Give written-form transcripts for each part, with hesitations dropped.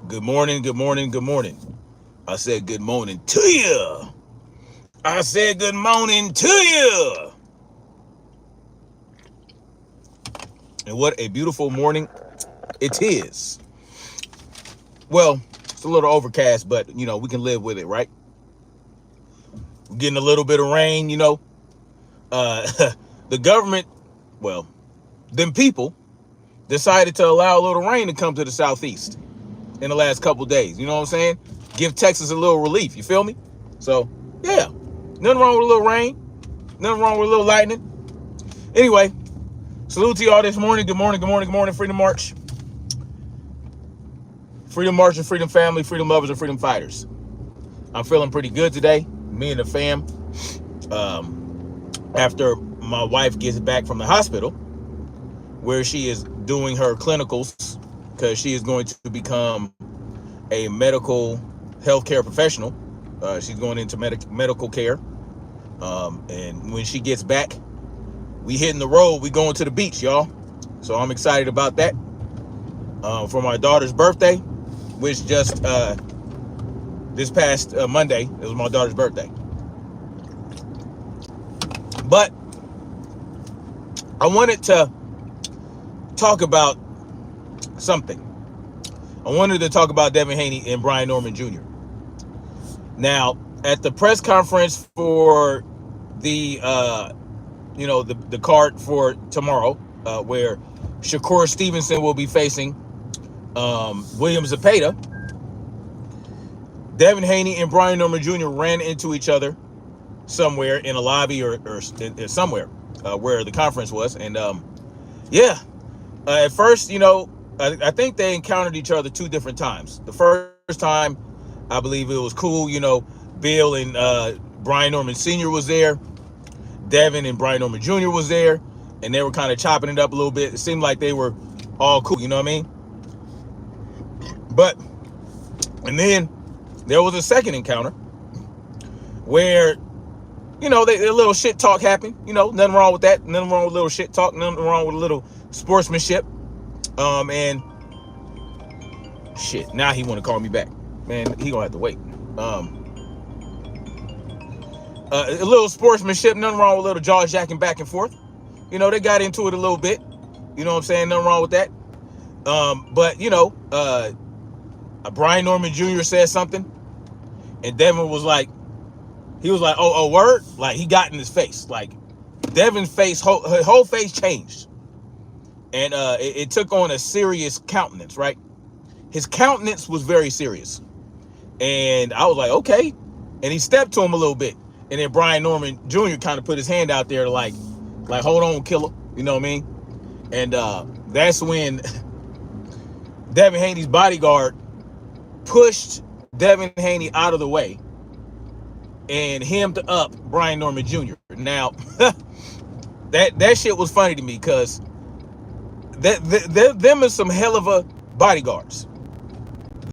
Good morning, good morning, good morning. I said good morning to you. I said good morning to you. And what a beautiful morning it is. Well, it's a little overcast, but we can live with it, right? We're getting a little bit of rain. Uh, the government, well, them people decided to allow a little rain to come to the southeast in the last couple days. You know what I'm saying? Give Texas a little relief. You feel me? So, yeah, nothing wrong with a little rain. Nothing wrong with a little lightning. Anyway, salute to y'all this morning. Good morning, good morning, good morning. Freedom March. Freedom March and freedom family, freedom lovers and freedom fighters. I'm feeling pretty good today. Me and the fam. After my wife gets back from the hospital, where she is doing her clinicals, because she is going to become a medical healthcare professional. She's going into medical care. And when she gets back, we hitting the road. We going to the beach, y'all. So I'm excited about that. For my daughter's birthday, which just this past Monday, it was my daughter's birthday. But I wanted to talk about something. I wanted to talk about Devin Haney and Brian Norman Jr. Now, at the press conference for the the card for tomorrow, where Shakur Stevenson will be facing William Zepeda, Devin Haney and Brian Norman Jr. ran into each other somewhere in a lobby or somewhere where the conference was. And at first, I think they encountered each other two different times. The first time, I believe it was cool. Bill and Brian Norman Sr. was there. Devin and Brian Norman Jr. was there. And they were kind of chopping it up a little bit. It seemed like they were all cool, you know what I mean? But, and then there was a second encounter where, a little shit talk happened. Nothing wrong with that. Nothing wrong with a little shit talk. Nothing wrong with a little sportsmanship. And shit, now he want to call me back. Man, he gonna have to wait. A little sportsmanship. Nothing wrong with a little jaw jacking back and forth. They got into it a little bit. You know what I'm saying? Nothing wrong with that. But Brian Norman Jr. said something, and Devin was like, oh, word? Like, he got in his face. Like, Devin's face, whole face changed. And it took on a serious countenance, right? His countenance was very serious. And I was like, okay. And he stepped to him a little bit. And then Brian Norman Jr. kind of put his hand out there like, hold on, killer. You know what I mean? And that's when Devin Haney's bodyguard pushed Devin Haney out of the way and hemmed up Brian Norman Jr. Now, that shit was funny to me because them is some hell of a bodyguards.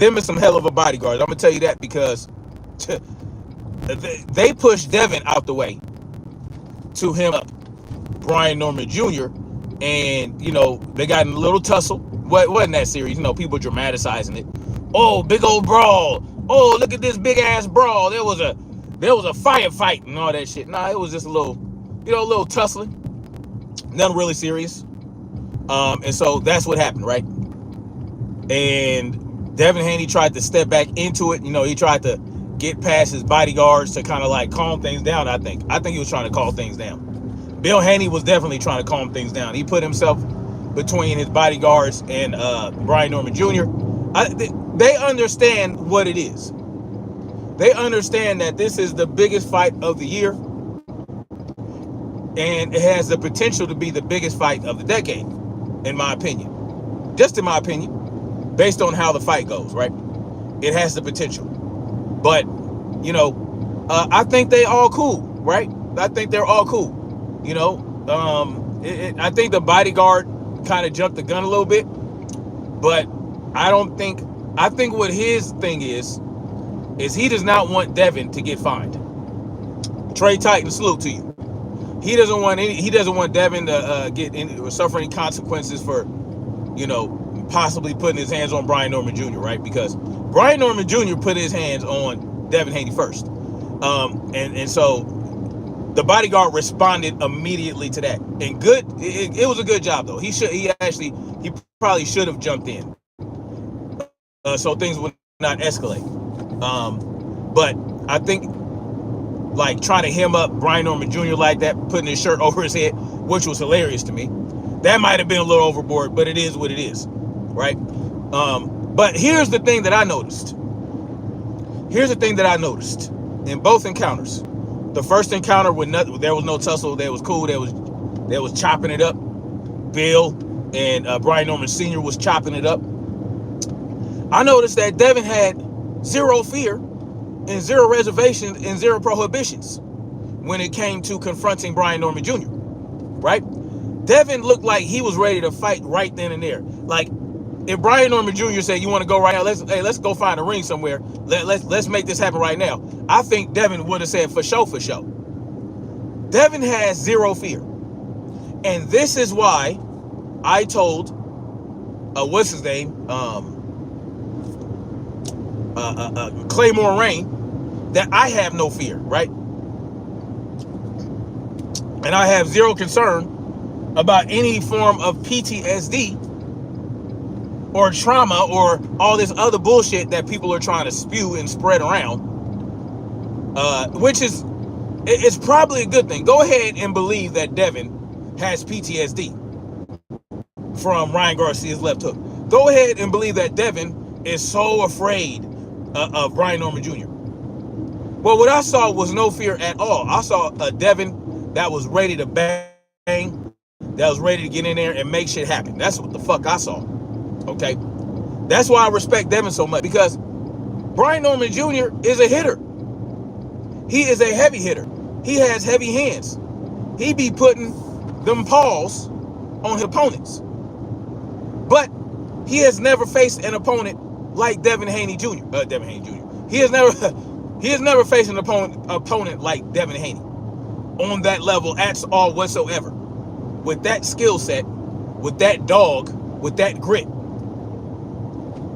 I'm gonna tell you that because they pushed Devin out the way to hem up Brian Norman Jr. And they got in a little tussle. Wasn't that serious? People dramatizing it. Oh, big old brawl. Oh, look at this big ass brawl. There was a firefight and all that shit. Nah, it was just a little tussling. Nothing really serious. And so that's what happened, right? And Devin Haney tried to step back into it. He tried to get past his bodyguards to kind of like calm things down. I think he was trying to calm things down. Bill Haney was definitely trying to calm things down. He put himself between his bodyguards and Brian Norman Jr. They understand what it is. They understand that this is the biggest fight of the year, and it has the potential to be the biggest fight of the decade, in my opinion. Just in my opinion, based on how the fight goes, right? It has the potential. But, I think they all cool, right? I think they're all cool. I think the bodyguard kind of jumped the gun a little bit, but I think what his thing is he does not want Devin to get fined. Trey Titan, salute to you. He doesn't want Devin to get suffer any consequences for, possibly putting his hands on Brian Norman Jr., right? Because Brian Norman Jr. put his hands on Devin Haney first. And so the bodyguard responded immediately to that. And it was a good job, though. He probably should have jumped in. So things would not escalate. But I think like trying to hem up Brian Norman Jr. like that, putting his shirt over his head, which was hilarious to me. That might have been a little overboard, but it is what it is, right? But here's the thing that I noticed. In both encounters. The first encounter there was no tussle, there was cool, there was chopping it up. Bill and Brian Norman Sr. was chopping it up. I noticed that Devin had zero fear and zero reservations and zero prohibitions when it came to confronting Brian Norman Jr., right? Devin looked like he was ready to fight right then and there. Like, if Brian Norman Jr. said, you want to go right now, let's go find a ring somewhere. Let's make this happen right now. I think Devin would have said, for sure. Devin has zero fear. And this is why I told, what's his name? Claymore Rain, that I have no fear, right? And I have zero concern about any form of PTSD or trauma or all this other bullshit that people are trying to spew and spread around, which is, it's probably a good thing. Go ahead and believe that Devin has PTSD from Ryan Garcia's left hook. Go ahead and believe that Devin is so afraid of Brian Norman Jr. Well, what I saw was no fear at all. I saw a Devin that was ready to bang, that was ready to get in there and make shit happen. That's what the fuck I saw. Okay? That's why I respect Devin so much, because Brian Norman Jr. is a hitter. He is a heavy hitter. He has heavy hands. He be putting them paws on his opponents. But he has never faced an opponent like Devin Haney Jr. He has never faced an opponent like Devin Haney on that level at all whatsoever. With that skill set, with that dog, with that grit.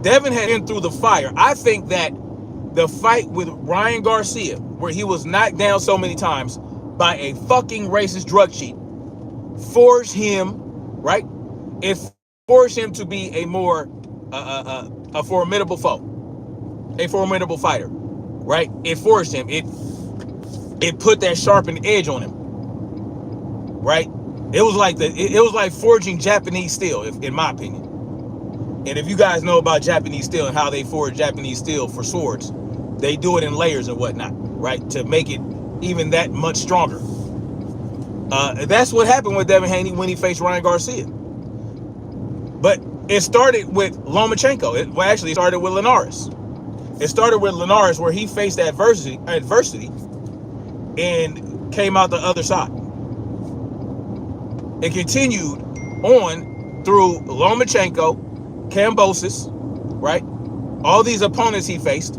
Devin had been through the fire. I think that the fight with Ryan Garcia, where he was knocked down so many times by a fucking racist drug cheat, forged him, right? It forced him to be a more a formidable foe, a formidable fighter, right? It forced him. It put that sharpened edge on him, right? It was like forging Japanese steel, in my opinion. And if you guys know about Japanese steel and how they forge Japanese steel for swords, they do it in layers and whatnot, right? To make it even that much stronger. That's what happened with Devin Haney when he faced Ryan Garcia. But it started with Lomachenko. It started with Linares. It started with Linares, where he faced adversity and came out the other side. It continued on through Lomachenko, Kambosos, right? All these opponents he faced.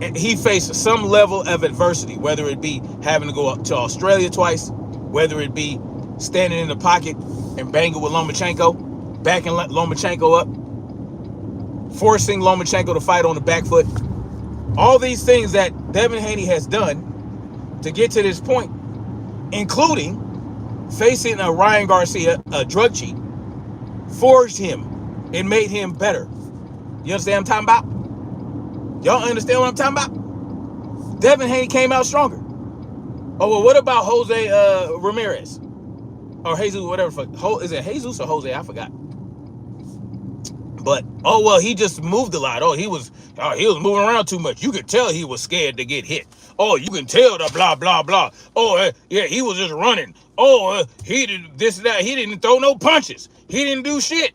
And he faced some level of adversity, whether it be having to go up to Australia twice, whether it be standing in the pocket and banging with Lomachenko, backing Lomachenko up, forcing Lomachenko to fight on the back foot. All these things that Devin Haney has done to get to this point, including facing a Ryan Garcia, a drug cheat, forged him and made him better. You understand what I'm talking about? Y'all understand what I'm talking about? Devin Haney came out stronger. Oh, well, what about Jose Ramirez? Or Jesus, whatever. Is it Jesus or Jose? I forgot. But, oh, well, he just moved a lot. He was moving around too much. You could tell he was scared to get hit. Oh, you can tell the blah, blah, blah. Oh, yeah, he was just running. Oh, he did this, that. He didn't throw no punches. He didn't do shit.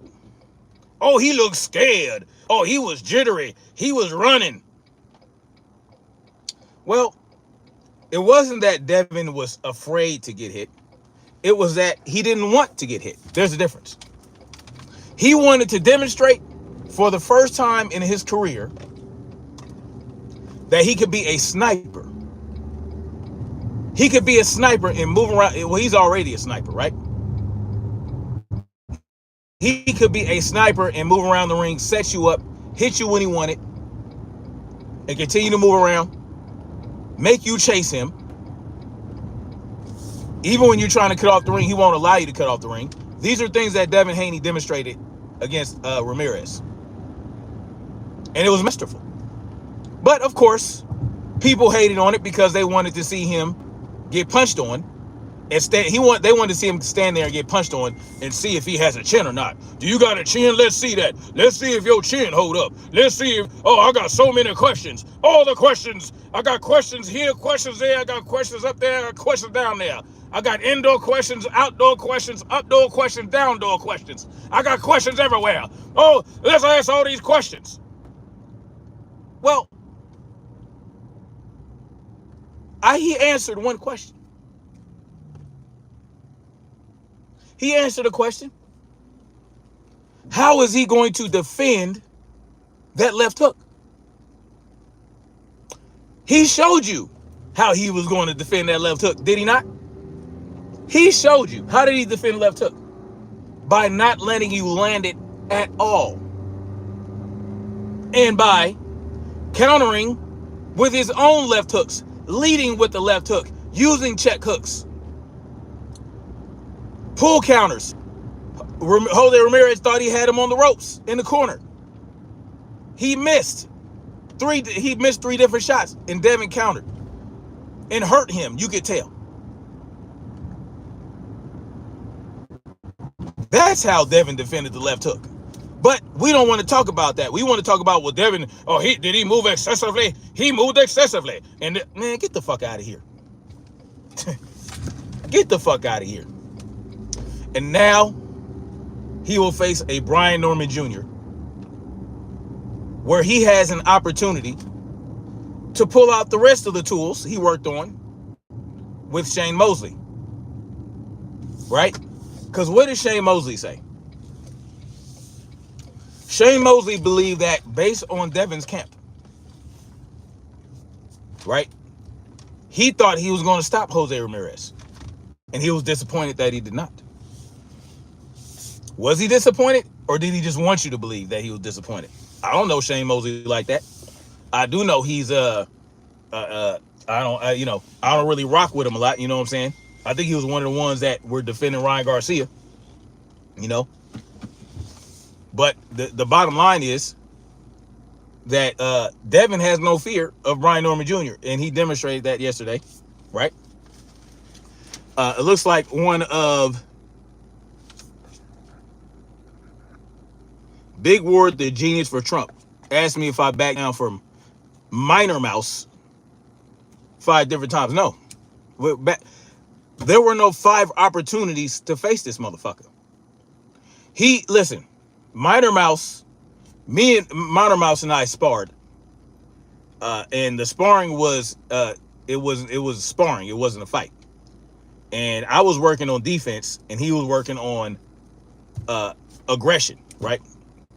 Oh, he looked scared. Oh, he was jittery. He was running. Well, it wasn't that Devin was afraid to get hit. It was that he didn't want to get hit. There's a difference. He wanted to demonstrate for the first time in his career that he could be a sniper. He could be a sniper and move around. Well, he's already a sniper, right? He could be a sniper and move around the ring, set you up, hit you when he wanted, and continue to move around, make you chase him. Even when you're trying to cut off the ring, he won't allow you to cut off the ring. These are things that Devin Haney demonstrated against Ramirez. And it was masterful. But, of course, people hated on it because they wanted to see him get punched on. They wanted to see him stand there and get punched on and see if he has a chin or not. Do you got a chin? Let's see that. Let's see if your chin hold up. Let's see if, I got so many questions. All the questions. I got questions here, questions there. I got questions up there. I got questions down there. I got indoor questions, outdoor questions, updoor questions, downdoor questions. I got questions everywhere. Oh, let's ask all these questions. Well, he answered one question. He answered a question. How is he going to defend that left hook? He showed you how he was going to defend that left hook, did he not? He showed you. How did he defend left hook? By not letting you land it at all. And by countering with his own left hooks, leading with the left hook, using check hooks, pull counters. Jose Ramirez thought he had him on the ropes in the corner. He missed three different shots, and Devin countered and hurt him. You could tell. That's how Devin defended the left hook. But we don't want to talk about that. We want to talk about, well, Devin, did he move excessively? He moved excessively. And man, get the fuck out of here. Get the fuck out of here. And now he will face a Brian Norman Jr. where he has an opportunity to pull out the rest of the tools he worked on with Shane Mosley. Right? Because what did Shane Mosley say? Shane Mosley believed that based on Devin's camp, right? He thought he was going to stop Jose Ramirez. And he was disappointed that he did not. Was he disappointed? Or did he just want you to believe that he was disappointed? I don't know Shane Mosley like that. I do know he's I don't really rock with him a lot, you know what I'm saying? I think he was one of the ones that were defending Ryan Garcia, you know. But the bottom line is that Devin has no fear of Brian Norman Jr. And he demonstrated that yesterday, right? It looks like one of Big Ward, the genius for Trump, asked me if I back down from Minor Mouse 5 different times. No. There were no 5 opportunities to face this motherfucker. Listen, Minor Mouse and I sparred. And the sparring was, it was sparring. It wasn't a fight. And I was working on defense and he was working on aggression, right?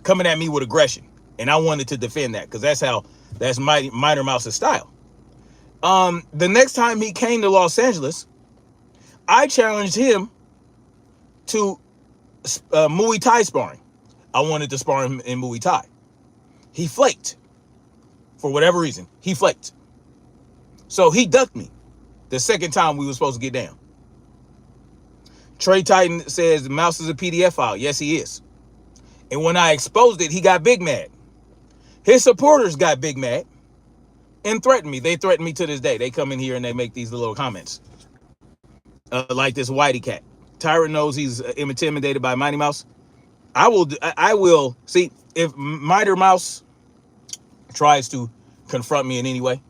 Coming at me with aggression. And I wanted to defend that because that's Minor Mouse's style. The next time he came to Los Angeles, I challenged him to Muay Thai sparring. I wanted to spar him in Muay Thai. He flaked. For whatever reason, he flaked. So he ducked me the second time we were supposed to get down. Trey Titan says Mouse is a PDF file. Yes, he is. And when I exposed it, he got big mad. His supporters got big mad and threatened me. They threaten me to this day. They come in here and they make these little comments. Like this Whitey cat. Tyrant knows he's intimidated by Mighty Mouse. I will see if Mighty Mouse tries to confront me in any way,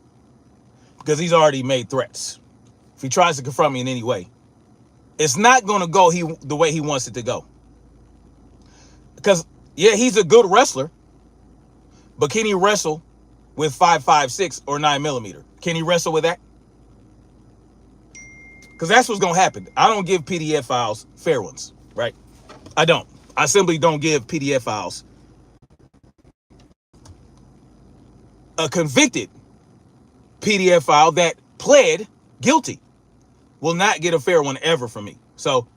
because he's already made threats. If he tries to confront me in any way, it's not going to go the way he wants it to go. Because, yeah, he's a good wrestler, but can he wrestle with 5.56 or 9mm? Can he wrestle with that? Because that's what's going to happen. I don't give PDF files fair ones, right? I don't. I simply don't give PDF files. A convicted PDF file that pled guilty will not get a fair one ever from me. So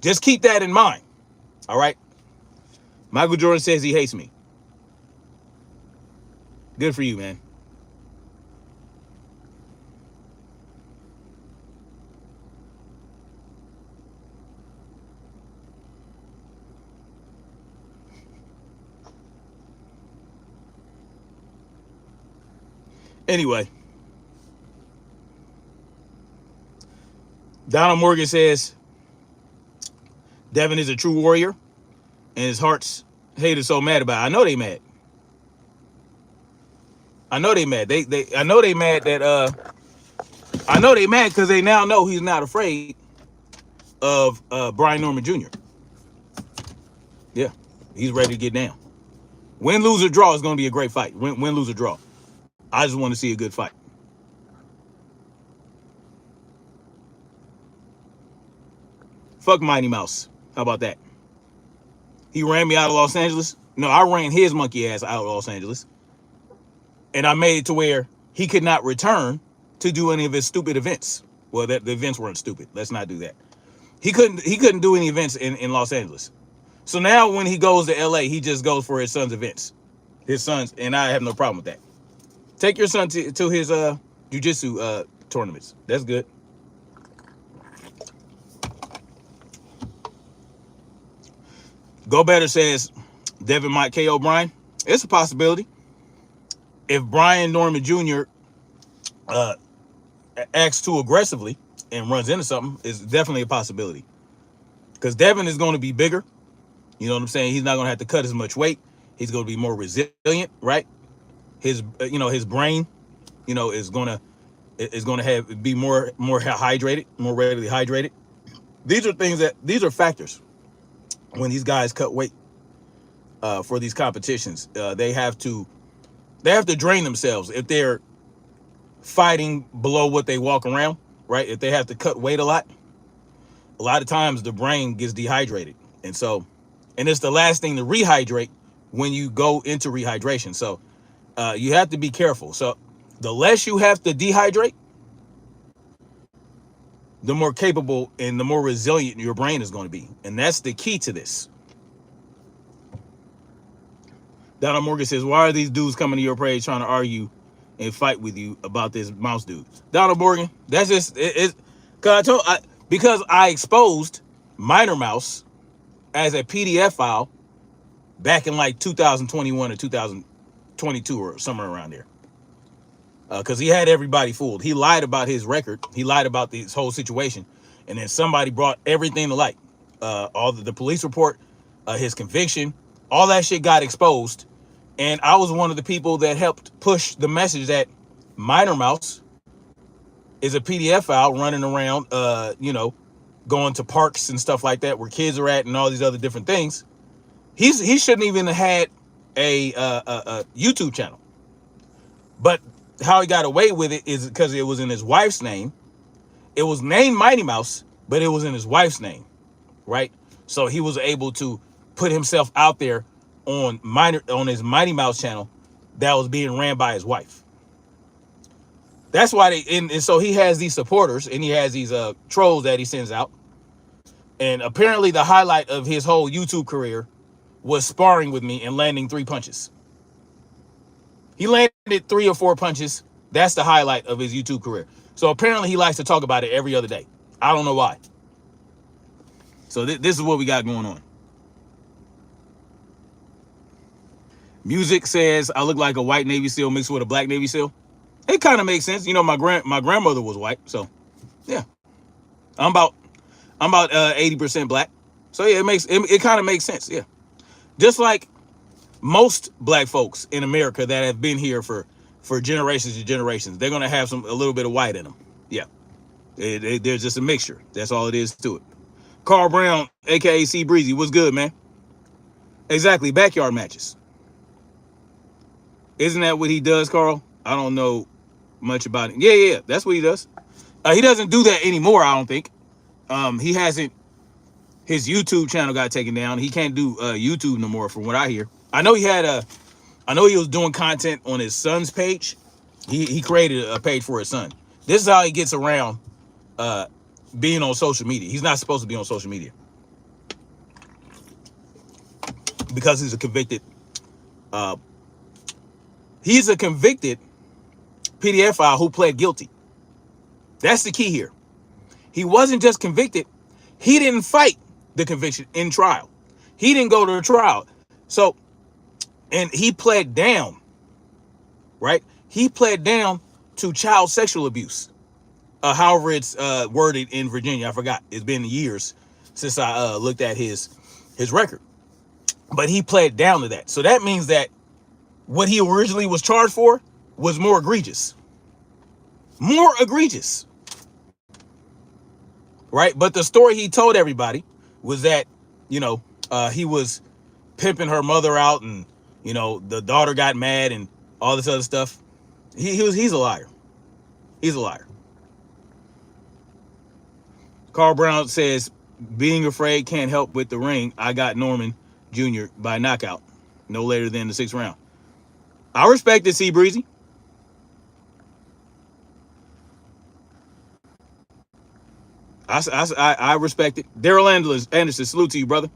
just keep that in mind, all right? Michael Jordan says he hates me. Good for you, man. Anyway, Donald Morgan says Devin is a true warrior, and his heart's haters so mad about it. I know they mad. I know they mad. I know they mad that I know they mad because they now know he's not afraid of Brian Norman Jr. Yeah, he's ready to get down. Win, lose, or draw is going to be a great fight. Win, lose, or draw. I just want to see a good fight. Fuck Mighty Mouse. How about that? He ran me out of Los Angeles. No, I ran his monkey ass out of Los Angeles. And I made it to where he could not return to do any of his stupid events. Well, the events weren't stupid. Let's not do that. He couldn't do any events in Los Angeles. So now when he goes to LA, he just goes for his son's events. His son's, and I have no problem with that. Take your son to his jiu-jitsu tournaments. That's good. Go Better says Devin might KO Brian. It's a possibility. If Brian Norman Jr. Acts too aggressively and runs into something, it's definitely a possibility. Because Devin is going to be bigger. You know what I'm saying? He's not going to have to cut as much weight. He's going to be more resilient, right? His his brain, is going to be more hydrated, more readily hydrated. These are factors when these guys cut weight for these competitions. They have to drain themselves if they're fighting below what they walk around, right? If they have to cut weight a lot of times the brain gets dehydrated, and it's the last thing to rehydrate when you go into rehydration. So you have to be careful. So the less you have to dehydrate, the more capable and the more resilient your brain is going to be. And that's the key to this. Donald Morgan says, why are these dudes coming to your page trying to argue and fight with you about this mouse dude? Donald Morgan, that's just, because I exposed Minor Mouse as a PDF file back in like 2021 or 2022 or somewhere around there. Because he had everybody fooled. He lied about his record. He lied about this whole situation. And then somebody brought everything to light. All the police report, his conviction, all that shit got exposed. And I was one of the people that helped push the message that Minor Mouse is a PDF file running around, going to parks and stuff like that where kids are at and all these other different things. He shouldn't even have had a YouTube channel. But how he got away with it is because it was in his wife's name. It was named Mighty Mouse, but it was in his wife's name, right? So he was able to put himself out there on his Mighty Mouse channel that was being ran by his wife. That's why and so he has these supporters and he has these trolls that he sends out. And apparently the highlight of his whole YouTube career was sparring with me and landing 3 punches. He landed 3 or 4 punches. That's the highlight of his YouTube career. So apparently he likes to talk about it every other day. I don't know why. So this is what we got going on. Music says I look like a white Navy SEAL mixed with a black Navy SEAL. It kind of makes sense. My grandmother was white, so yeah. I'm about 80% black. So yeah, it kind of makes sense. Yeah. Just like most black folks in America that have been here for generations and generations, they're gonna have a little bit of white in them. Yeah, there's just a mixture. That's all it is to it. Carl Brown, aka C Breezy, what's good, man? Exactly, backyard matches. Isn't that what he does, Carl? I don't know much about it. Yeah, that's what he does. He doesn't do that anymore, I don't think. He hasn't. His YouTube channel got taken down. He can't do YouTube no more, from what I hear. I know he was doing content on his son's page. He created a page for his son. This is how he gets around being on social media. He's not supposed to be on social media. because uh, he's a convicted pedophile who pled guilty. That's the key here. He wasn't just convicted. He didn't fight the conviction in trial. He didn't go to the trial. So, and he pled down, right? He pled down to child sexual abuse. However it's worded in Virginia. I forgot. It's been years since I looked at his record. But he pled down to that. So that means that what he originally was charged for was more egregious. More egregious. Right? But the story he told everybody was that, he was pimping her mother out, and, the daughter got mad and all this other stuff. He's a liar. He's a liar. Carl Brown says, being afraid can't help with the ring. I got Norman Jr. by knockout, no later than the 6th round. I respect it, C Breezy. I respect it. Daryl Anderson, salute to you, brother.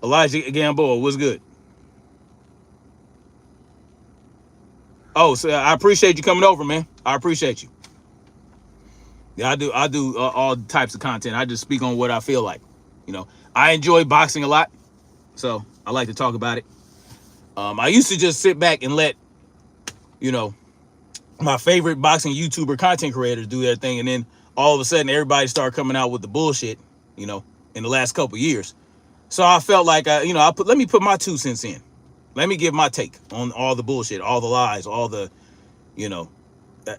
Elijah Gamboa, what's good? Oh, so I appreciate you coming over, man. I appreciate you. Yeah, I do all types of content. I just speak on what I feel like. I enjoy boxing a lot, so I like to talk about it. I used to just sit back and let, my favorite boxing YouTuber content creators do their thing, and then all of a sudden everybody started coming out with the bullshit, in the last couple of years. So I felt like let me put my 2 cents in. Let me give my take on all the bullshit, all the lies, all the,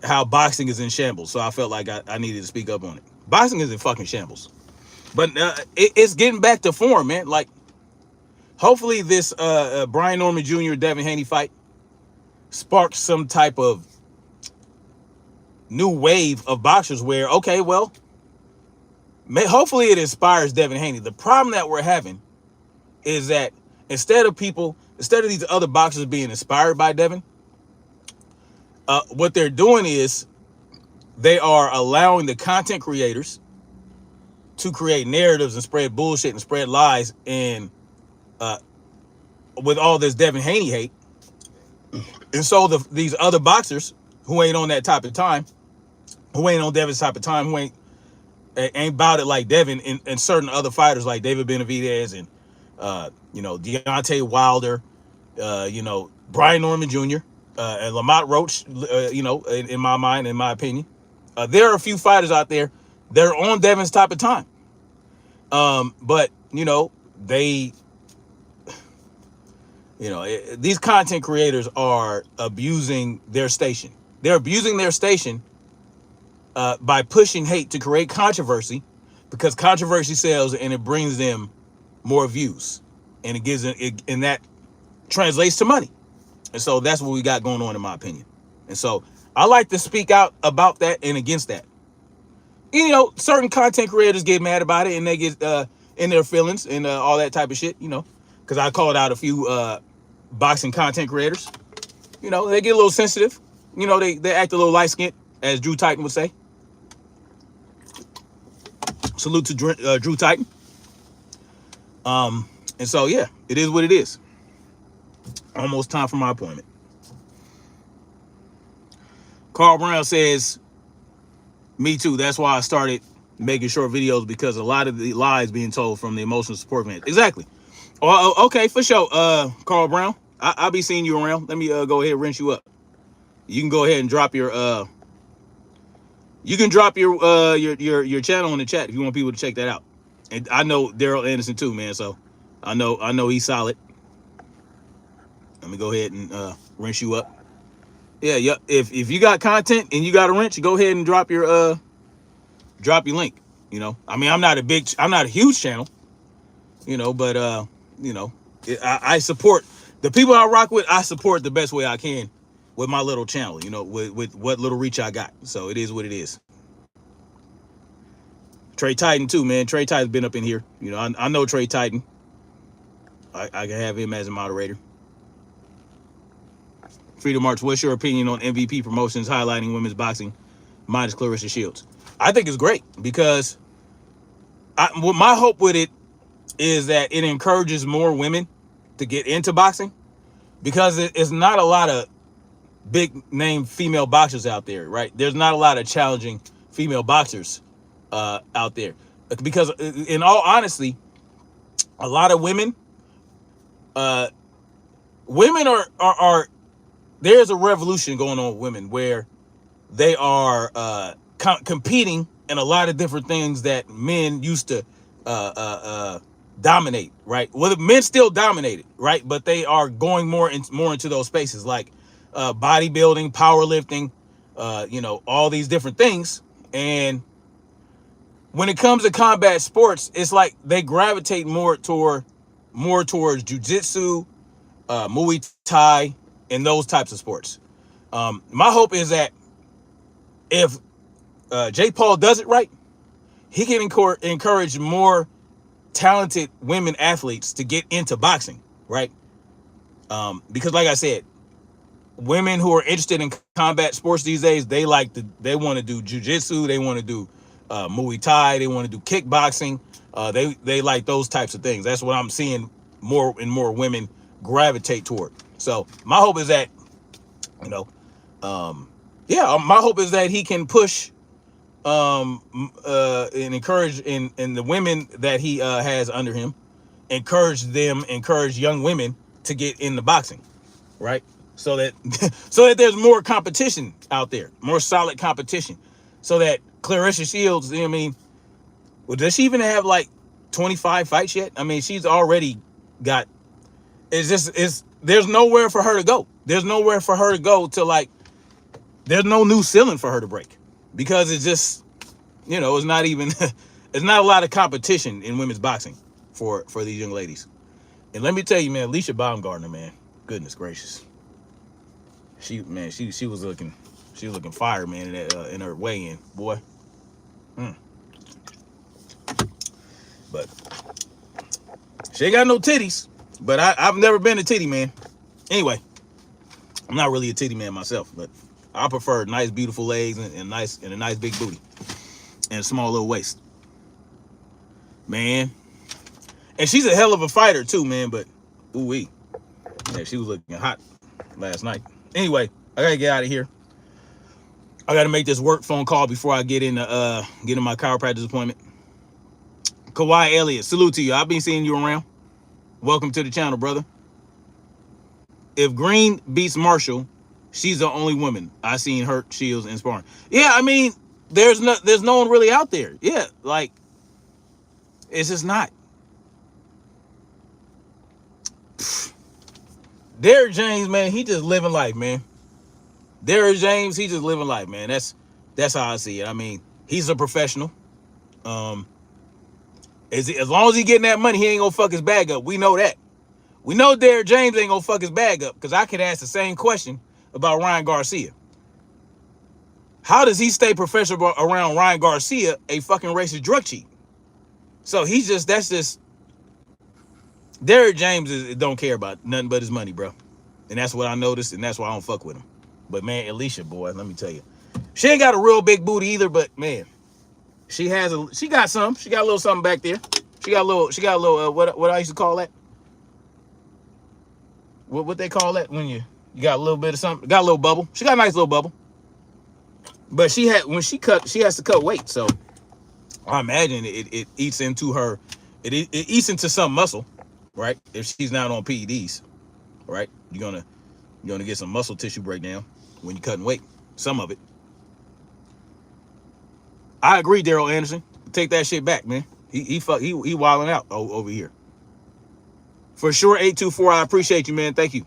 how boxing is in shambles. So I felt like I needed to speak up on it. Boxing is in fucking shambles. But it's getting back to form, man. Like, hopefully this Brian Norman Jr. Devin Haney fight sparks some type of new wave of boxers where, okay, well, hopefully it inspires Devin Haney. The problem that we're having is that instead of these other boxers being inspired by Devin, what they're doing is they are allowing the content creators to create narratives and spread bullshit and spread lies, and with all this Devin Haney hate. And so these other boxers who ain't on that type of time, who ain't on Devin's type of time, who ain't about it like Devin, and certain other fighters like David Benavidez and Deontay Wilder, Brian Norman Jr., and Lamont Roach, in my mind, in my opinion. There are a few fighters out there that are on Devin's type of time. But these content creators are abusing their station. They're abusing their station by pushing hate to create controversy, because controversy sells and it brings them more views, and it gives it, and that translates to money. And so that's what we got going on, in my opinion. And so I like to speak out about that and against that. Certain content creators get mad about it, and they get in their feelings and all that type of shit, because I called out a few boxing content creators. They get a little sensitive. They act a little light-skinned, as Drew Titan would say. Salute to Drew Titan. And so, yeah, it is what it is. Almost time for my appointment. Carl Brown says, me too. That's why I started making short videos, because a lot of the lies being told from the emotional support man. Exactly. Oh, okay, for sure. Carl Brown, I'll be seeing you around. Let me go ahead and rinse you up. You can go ahead and drop your your channel in the chat if you want people to check that out. And I know Daryl Anderson too, man. So I know he's solid. Let me go ahead and rinse you up. Yeah. If you got content and you got a wrench, go ahead and drop your link. I mean, I'm not a huge channel, but I support the people I rock with. I support the best way I can with my little channel, with what little reach I got. So it is what it is. Trey Titan too, man. Trey Titan's been up in here. I know Trey Titan. I can have him as a moderator. Freedom March, what's your opinion on MVP promotions highlighting women's boxing minus Clarissa Shields? I think it's great, because What my hope with it is that it encourages more women to get into boxing, because it's not a lot of big name female boxers out there, right? There's not a lot of challenging female boxers out there, because in all honesty, a lot of women, uh, women are there's a revolution going on with women where they are competing in a lot of different things that men used to dominate, right? Well, the men still dominated, right? But they are going more into those spaces like bodybuilding, powerlifting, all these different things. And when it comes to combat sports, it's like they gravitate more towards jujitsu, Muay Thai, and those types of sports. My hope is that if Jake Paul does it right, he can encourage more talented women athletes to get into boxing, right? Because like I said, women who are interested in combat sports these days, they want to do jujitsu, they want to do Muay Thai, they want to do kickboxing. They like those types of things. That's what I'm seeing more and more women gravitate toward. So my hope is that, my hope is that he can push and encourage in the women that he has under him, encourage young women to get into boxing, right? So that so that there's more competition out there, more solid competition, so that Clarissa Shields, well, does she even have like 25 fights yet? I mean, she's already got. There's nowhere for her to go. There's nowhere for her to go to, like. There's no new ceiling for her to break, because it's just, it's not even. It's not a lot of competition in women's boxing for these young ladies. And let me tell you, man, Alicia Baumgartner, man, goodness gracious. She was looking fire, man, in her weigh-in, boy. But she ain't got no titties. But I've never been a titty man. Anyway, I'm not really a titty man myself, but I prefer nice, beautiful legs and a nice big booty and a small little waist, man. And she's a hell of a fighter too, man. But ooh-wee, yeah, she was looking hot last night. Anyway, I gotta get out of here. I gotta make this work phone call before I get in my chiropractor's appointment. Kawhi Elliott, salute to you. I've been seeing you around. Welcome to the channel, brother. If Green beats Marshall, she's the only woman I seen hurt Shields in sparring. Yeah, I mean, there's no one really out there. Yeah, like, it's just not. Derrick James, man, he just living life, man. Derrick James, he just living life, man. That's how I see it. I mean, he's a professional. As long as he getting that money, he ain't gonna fuck his bag up. We know that. We know Derrick James ain't gonna fuck his bag up, because I could ask the same question about Ryan Garcia. How does he stay professional around Ryan Garcia, a fucking racist drug cheat? So that's just Derrick James don't care about nothing but his money, bro. And that's what I noticed, and that's why I don't fuck with him. But man, Alicia, boy, let me tell you, she ain't got a real big booty either, but man, she got some. She got a little something back there. She got a little what I used to call that? What they call that when you got a little bit of something, got a little bubble. She got a nice little bubble. But she has to cut weight, so I imagine it eats into her, it eats into some muscle, right? If she's not on PEDs, right? You're gonna get some muscle tissue breakdown when you're cutting weight. Some of it. I agree, Daryl Anderson. Take that shit back, man. He wilding out over here. For sure, 824. I appreciate you, man. Thank you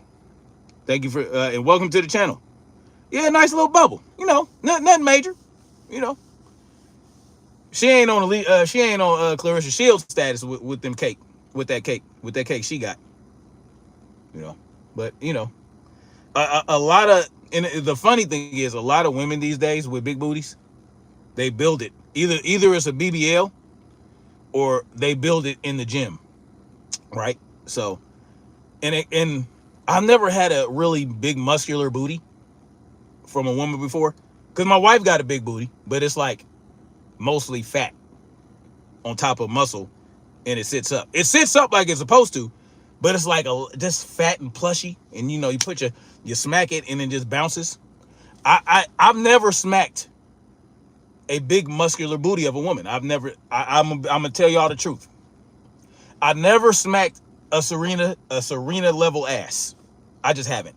for and welcome to the channel. Yeah, nice little bubble. Nothing major. She ain't on Clarissa Shields status with that cake she got. But a lot of, and the funny thing is, a lot of women these days with big booties, they build it either it's a BBL or they build it in the gym, right? So, and I've never had a really big muscular booty from a woman before, because my wife got a big booty, but it's like mostly fat. on top of muscle, and it sits up. It sits up like it's supposed to, but it's like just fat and plushy, and you put you smack it and it just bounces. I've never smacked a big muscular booty of a woman. I'm gonna tell y'all the truth. I never smacked a Serena level ass. I just haven't.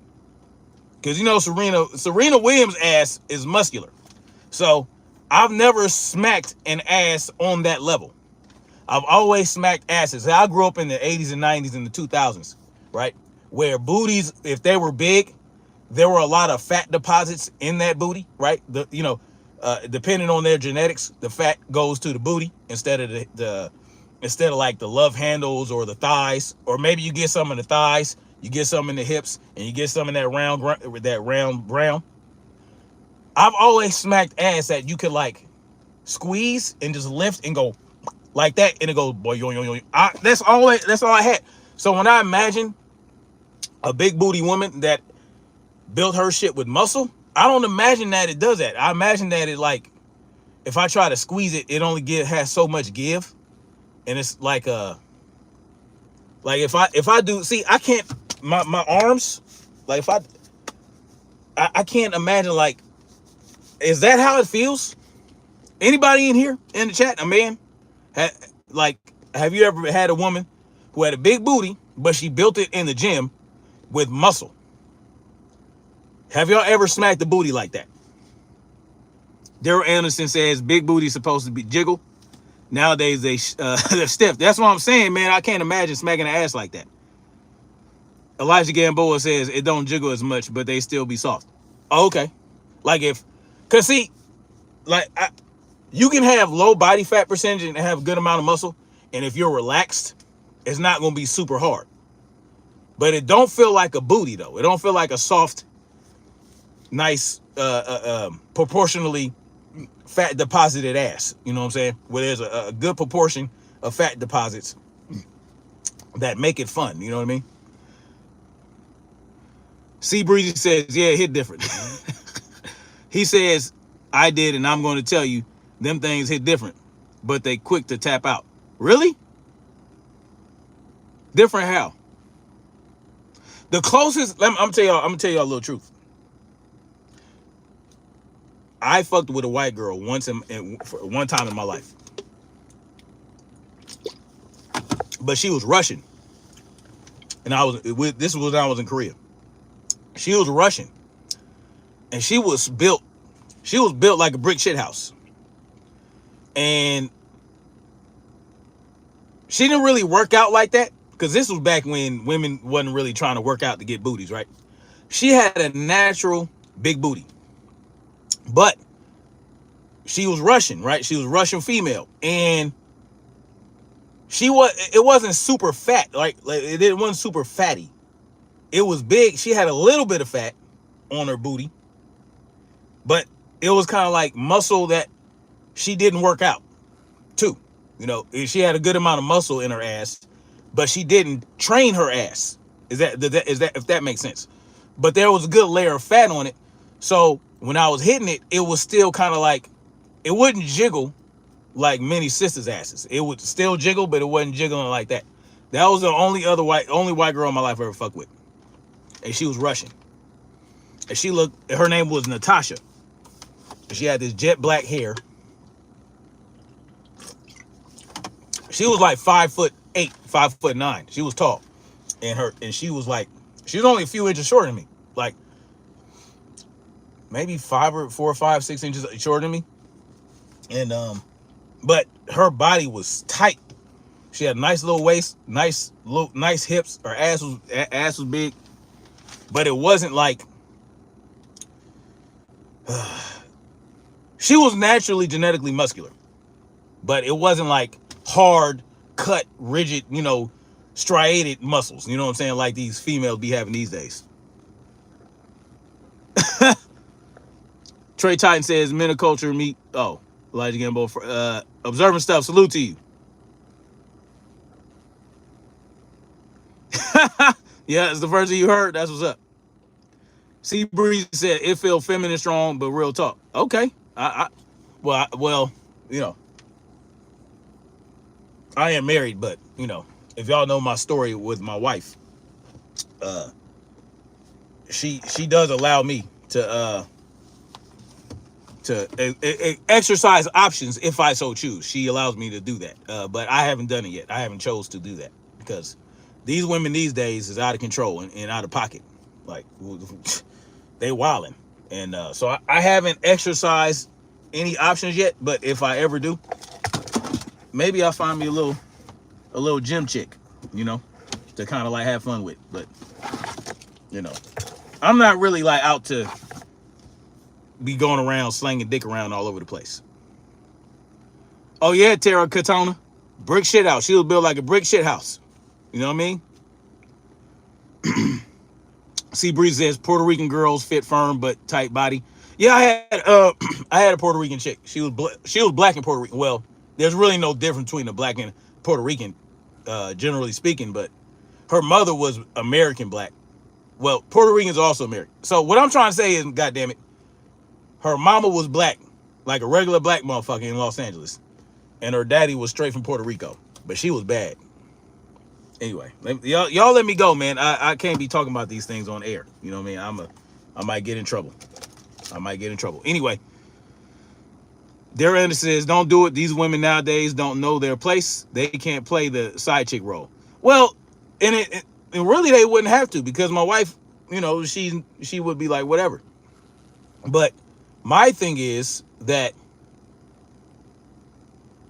Because Serena Williams' ass is muscular. So I've never smacked an ass on that level. I've always smacked asses. I grew up in the 80s and 90s and the 2000s, right? Where booties, if they were big, there were a lot of fat deposits in that booty, right? Depending on their genetics, the fat goes to the booty instead of like the love handles or the thighs, or maybe you get some in the thighs, you get some in the hips, and you get some in that round brown. I've always smacked ass that you could like squeeze and just lift and go like that, and it goes boy yo yo yo. That's all I had. So when I imagine a big booty woman that built her shit with muscle, I don't imagine that it does that. I imagine that it like, if I try to squeeze it, it only has so much give, and it's like if I do, see, I can't, my arms, like if I can't imagine, like, is that how it feels? Anybody in here in the chat, a man, have you ever had a woman who had a big booty, but she built it in the gym with muscle? Have y'all ever smacked the booty like that? Daryl Anderson says big booty supposed to be jiggle. Nowadays they're stiff. That's what I'm saying, man. I can't imagine smacking an ass like that. Elijah Gamboa says it don't jiggle as much, but they still be soft. Oh, okay. Like cause see, like you can have low body fat percentage and have a good amount of muscle, and if you're relaxed, it's not gonna be super hard. But it don't feel like a booty though. It don't feel like a soft, nice, proportionally fat deposited ass. You know what I'm saying? Where there's a good proportion of fat deposits that make it fun. You know what I mean? C Breezy says, yeah, it hit different. He says, I did, and I'm going to tell you, them things hit different, but they quick to tap out. Really? Different how? The closest, I'm gonna tell y'all a little truth. I fucked with a white girl once one time in my life, but she was Russian, and this was when I was in Korea. She was Russian, and she was built like a brick shit house, and she didn't really work out like that, because this was back when women wasn't really trying to work out to get booties, right? She had a natural big booty, but she was Russian, right? She was Russian female, and it wasn't super fat, like it wasn't super fatty. It was big. She had a little bit of fat on her booty, but it was kind of like muscle that she didn't work out too. She had a good amount of muscle in her ass, but she didn't train her ass. Is that if that makes sense? But there was a good layer of fat on it. So when I was hitting it, it was still kind of like, it wouldn't jiggle like many sisters' asses. It would still jiggle, but it wasn't jiggling like that. That was the only white girl in my life I ever fucked with. And she was Russian. And her name was Natasha. She had this jet black hair. She was like 5'8", 5'9". She was tall. And she was only a few inches shorter than me. Like maybe 4 or 5, 6 inches shorter than me. And but her body was tight. She had a nice little waist, nice hips. Her ass was big. But it wasn't like she was naturally genetically muscular, but it wasn't like hard cut, rigid, striated muscles. You know what I'm saying? Like these females be having these days. Trey Titan says men of culture meet. Oh, Elijah Gambo for observing stuff. Salute to you. Yeah, it's the first thing you heard. That's what's up. C Breeze said it feel feminine strong, but real talk. Okay. Well, I am married, but you know, if y'all know my story with my wife, uh, she does allow me to exercise options if I so choose. She allows me to do that, but I haven't done it yet. I haven't chose to do that because these women these days is out of control and out of pocket. Like they wilding, and so I haven't exercised any options yet. But if I ever do, maybe I'll find me a little gym chick, you know, to kind of like have fun with. But you know, I'm not really like out to be going around slanging dick around all over the place. Oh yeah, Tara Katona, brick shit house. She was built like a brick shit house. You know what I mean? Sea Breeze says Puerto Rican girls fit firm but tight body. Yeah, I had a Puerto Rican chick. She was black and Puerto Rican. Well, there's really no difference between a black and Puerto Rican, generally speaking. But her mother was American black. Well, Puerto Ricans are also American. So what I'm trying to say is, goddamn it, her mama was black, like a regular black motherfucker in Los Angeles, and her daddy was straight from Puerto Rico. But she was bad. Anyway, y'all let me go, man. I can't be talking about these things on air. You know what I mean? I might get in trouble. Anyway, Darren says, don't do it. These women nowadays don't know their place. They can't play the side chick role. Well, and really they wouldn't have to, because my wife, you know, she would be like, whatever. But my thing is that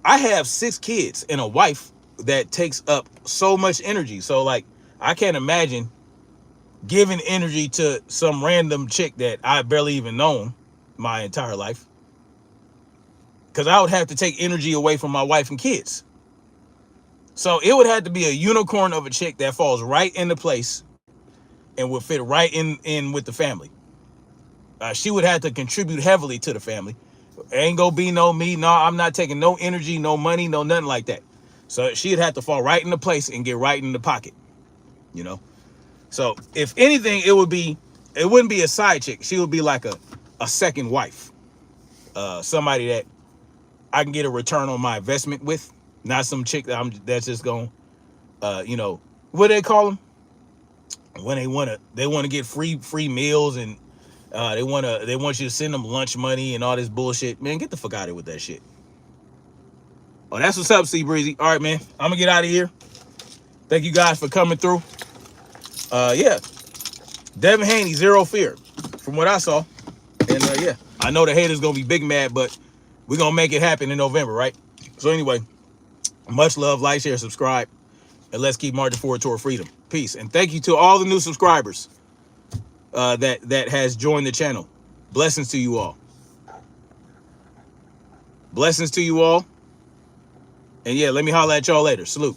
I have 6 kids and a wife that takes up so much energy. So like, I can't imagine giving energy to some random chick that I barely even known my entire life, because I would have to take energy away from my wife and kids. So it would have to be a unicorn of a chick that falls right into place and would fit right in with the family. She would have to contribute heavily to the family. Ain't gonna be no me. No, I'm not taking no energy, no money, no nothing like that. So she'd have to fall right into place and get right in the pocket, you know? So if anything, it wouldn't be a side chick. She would be like a second wife. Somebody that I can get a return on my investment with, not some chick that's just going, you know, what do they call them? When they want to get free meals, and they want you to send them lunch money and all this bullshit. Man, get the fuck out of here with that shit. Oh, that's what's up, C Breezy. All right, man. I'm gonna get out of here. Thank you guys for coming through. Yeah. Devin Haney, zero fear, from what I saw. And yeah, I know the haters gonna be big mad, but we're gonna make it happen in November, right? So anyway, much love, like, share, subscribe, and let's keep marching forward toward freedom. Peace. And thank you to all the new subscribers that has joined the channel. Blessings to you all. Blessings to you all. And yeah, let me holler at y'all later. Salute.